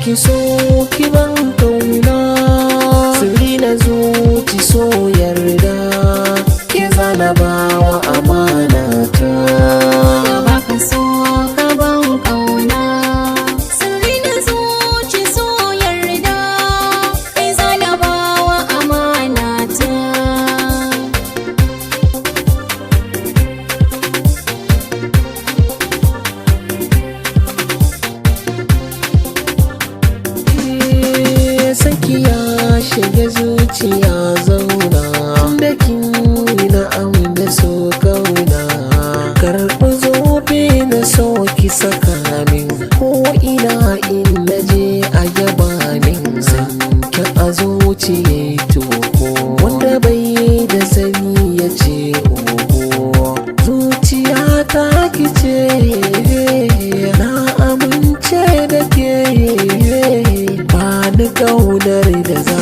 ki so ki ban kauna, sirri na zuci so yarda, ke zana bawa amana ta. Baka so ka ban kauna, sirri na zuci so yarda, kai zana bawa amana ta. Saki ya shiga zuciya zauna, da kin na da so kauna, karɓi zobe na so ki saka min, ko ina in naje a yaba min, sanke a zuciya toho, wanda bai da sani ya ce oho, zuciya ta kice na amince da ke, ba ni ƙaunar da za